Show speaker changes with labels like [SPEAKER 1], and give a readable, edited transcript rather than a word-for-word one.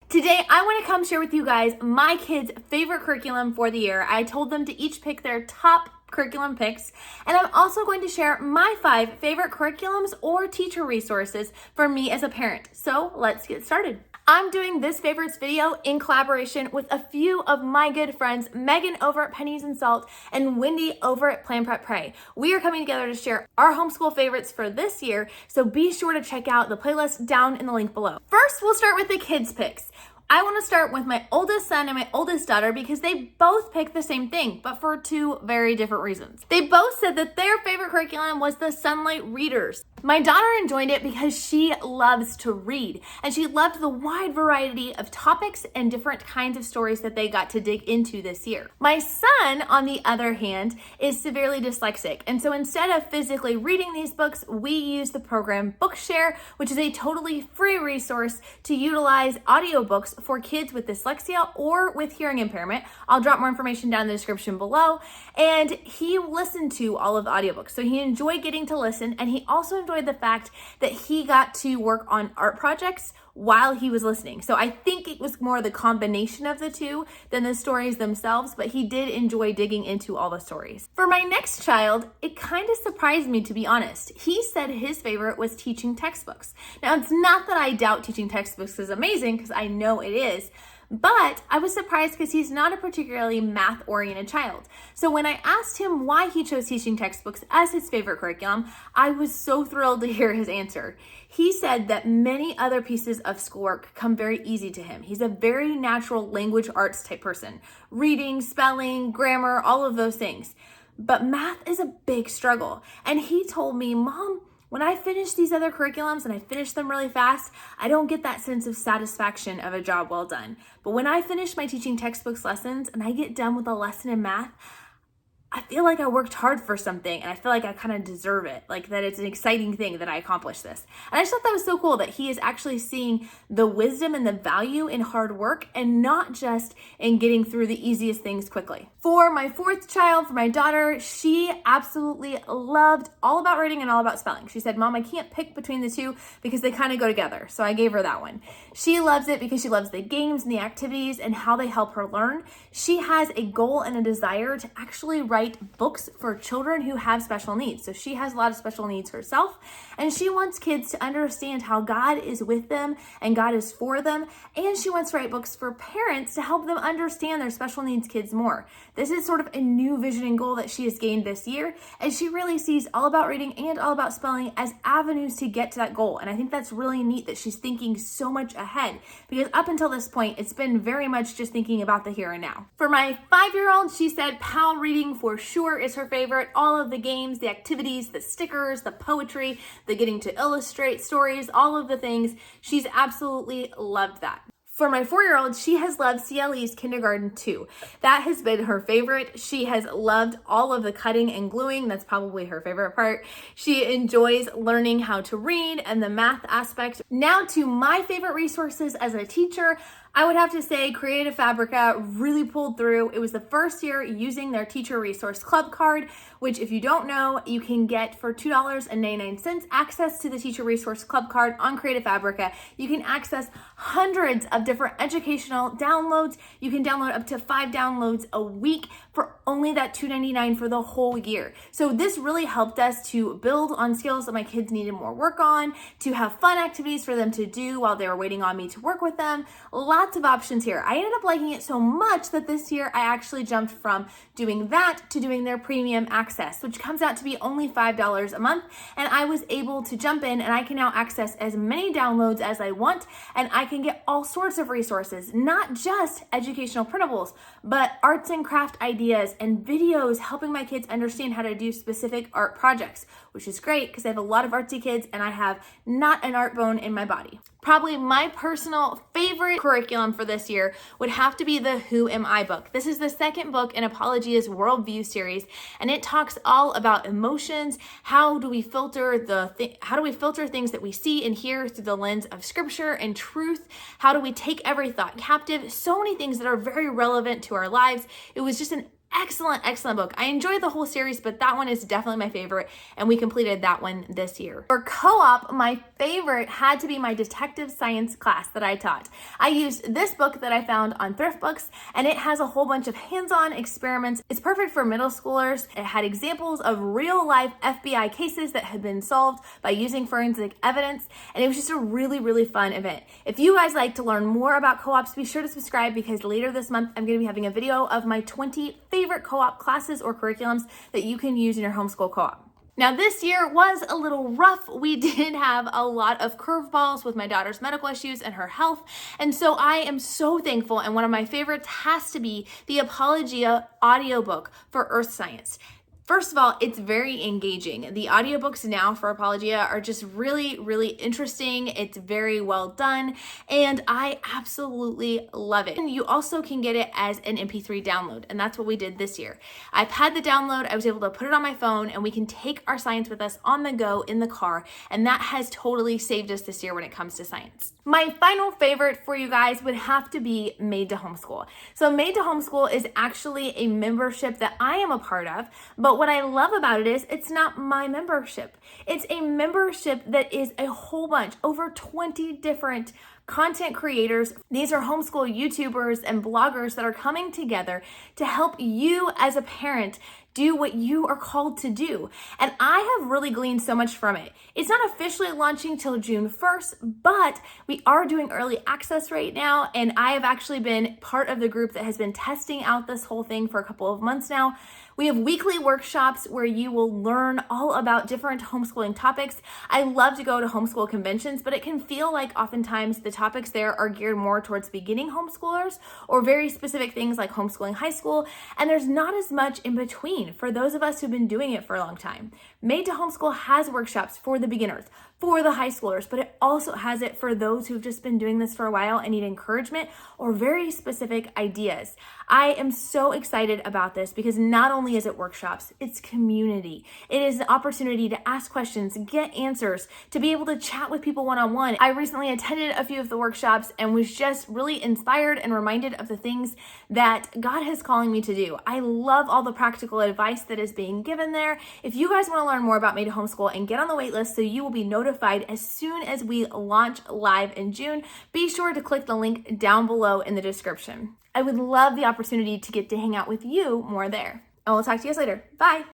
[SPEAKER 1] Today, I want to come share with you guys my kids' favorite curriculum for the year. I told them to each pick their top curriculum picks, and I'm also going to share my 5 favorite curriculums or teacher resources for me as a parent. So let's get started. I'm doing this favorites video in collaboration with a few of my good friends, Megan over at Pennies and Salt and Wendy over at Plan Prep Pray. We are coming together to share our homeschool favorites for this year, so be sure to check out the playlist down in the link below. First, we'll start with the kids' picks. I want to start with my oldest son and my oldest daughter because they both picked the same thing, but for 2 very different reasons. They both said that their favorite curriculum was the Sunlight Readers. My daughter enjoyed it because she loves to read, and she loved the wide variety of topics and different kinds of stories that they got to dig into this year. My son, on the other hand, is severely dyslexic, and so instead of physically reading these books, we use the program Bookshare, which is a totally free resource to utilize audiobooks for kids with dyslexia or with hearing impairment. I'll drop more information down in the description below. And he listened to all of the audiobooks. So he enjoyed getting to listen, and he also enjoyed the fact that he got to work on art projects while he was listening. So I think it was more the combination of the two than the stories themselves, but he did enjoy digging into all the stories. For my next child, it kind of surprised me, to be honest. He said his favorite was teaching textbooks. Now, it's not that I doubt teaching textbooks is amazing, because I know it is, but I was surprised because he's not a particularly math-oriented child. So when I asked him why he chose teaching textbooks as his favorite curriculum, I was so thrilled to hear his answer. He said that many other pieces of schoolwork come very easy to him. He's a very natural language arts type person. Reading, spelling, grammar, all of those things. But math is a big struggle. And he told me, "Mom, when I finish these other curriculums and I finish them really fast, I don't get that sense of satisfaction of a job well done. But when I finish my teaching textbooks lessons and I get done with a lesson in math, I feel like I worked hard for something and I feel like I kind of deserve it, like that it's an exciting thing that I accomplished this." And I just thought that was so cool that he is actually seeing the wisdom and the value in hard work and not just in getting through the easiest things quickly. For my 4th child, for my daughter, she absolutely loved all about reading and all about spelling. She said, "Mom, I can't pick between the two because they kind of go together." So I gave her that one. She loves it because she loves the games and the activities and how they help her learn. She has a goal and a desire to actually write books for children who have special needs. So she has a lot of special needs herself, and she wants kids to understand how God is with them and God is for them. And she wants to write books for parents to help them understand their special needs kids more. This is sort of a new vision and goal that she has gained this year, and she really sees all about reading and all about spelling as avenues to get to that goal. And I think that's really neat that she's thinking so much ahead, because up until this point, it's been very much just thinking about the here and now. For my 5-year-old, she said PAL reading for sure is her favorite. All of the games, the activities, the stickers, the poetry, the getting to illustrate stories, all of the things, she's absolutely loved that. For my 4-year-old, she has loved CLE's kindergarten too. That has been her favorite. She has loved all of the cutting and gluing. That's probably her favorite part. She enjoys learning how to read and the math aspect. Now to my favorite resources as a teacher. I would have to say Creative Fabrica really pulled through. It was the first year using their Teacher Resource Club card, which if you don't know, you can get for $2.99 access to the Teacher Resource Club card on Creative Fabrica. You can access hundreds of different educational downloads. You can download up to 5 downloads a week for only that $2.99 for the whole year. So this really helped us to build on skills that my kids needed more work on, to have fun activities for them to do while they were waiting on me to work with them. Lots of options here. I ended up liking it so much that this year I actually jumped from doing that to doing their premium access, which comes out to be only $5 a month. And I was able to jump in and I can now access as many downloads as I want, and I can get all sorts of resources, not just educational printables, but arts and craft ideas and videos helping my kids understand how to do specific art projects, which is great because I have a lot of artsy kids and I have not an art bone in my body. Probably my personal favorite curriculum for this year would have to be the Who Am I book. This is the second book in Apologia's Worldview series, and it talks all about emotions. How do we filter things that we see and hear through the lens of scripture and truth? How do we take every thought captive? So many things that are very relevant to our lives. It was just an excellent book. I enjoyed the whole series, but that one is definitely my favorite, and we completed that one this year. For co-op, my favorite had to be my detective science class that I taught. I used this book that I found on Thrift Books, and it has a whole bunch of hands-on experiments. It's perfect for middle schoolers. It had examples of real-life FBI cases that had been solved by using forensic evidence, and it was just a really fun event. If you guys like to learn more about co-ops, be sure to subscribe, because later this month, I'm going to be having a video of my 20 favorite co-op classes or curriculums that you can use in your homeschool co-op. Now, this year was a little rough. We did have a lot of curveballs with my daughter's medical issues and her health. And so I am so thankful. And one of my favorites has to be the Apologia audiobook for Earth Science. First of all, it's very engaging. The audiobooks now for Apologia are just really interesting. It's very well done, and I absolutely love it. And you also can get it as an MP3 download, and that's what we did this year. I've had the download, I was able to put it on my phone, and we can take our science with us on the go in the car, and that has totally saved us this year when it comes to science. My final favorite for you guys would have to be Made to Homeschool. So Made to Homeschool is actually a membership that I am a part of, but what I love about it is it's not my membership. It's a membership that is a whole bunch, over 20 different content creators. These are homeschool YouTubers and bloggers that are coming together to help you as a parent do what you are called to do. And I have really gleaned so much from it. It's not officially launching till June 1st, but we are doing early access right now. And I have actually been part of the group that has been testing out this whole thing for a couple of months now. We have weekly workshops where you will learn all about different homeschooling topics. I love to go to homeschool conventions, but it can feel like oftentimes the topics there are geared more towards beginning homeschoolers or very specific things like homeschooling high school, and there's not as much in between for those of us who've been doing it for a long time. Made to Homeschool has workshops for the beginners, for the high schoolers, but it also has it for those who've just been doing this for a while and need encouragement or very specific ideas. I am so excited about this because not only is it workshops, it's community. It is an opportunity to ask questions, get answers, to be able to chat with people one-on-one. I recently attended a few of the workshops and was just really inspired and reminded of the things that God is calling me to do. I love all the practical advice that is being given there. If you guys want to learn more about Made to Homeschool and get on the wait list so you will be notified as soon as we launch live in June, be sure to click the link down below in the description. I would love the opportunity to get to hang out with you more there. And we'll talk to you guys later. Bye.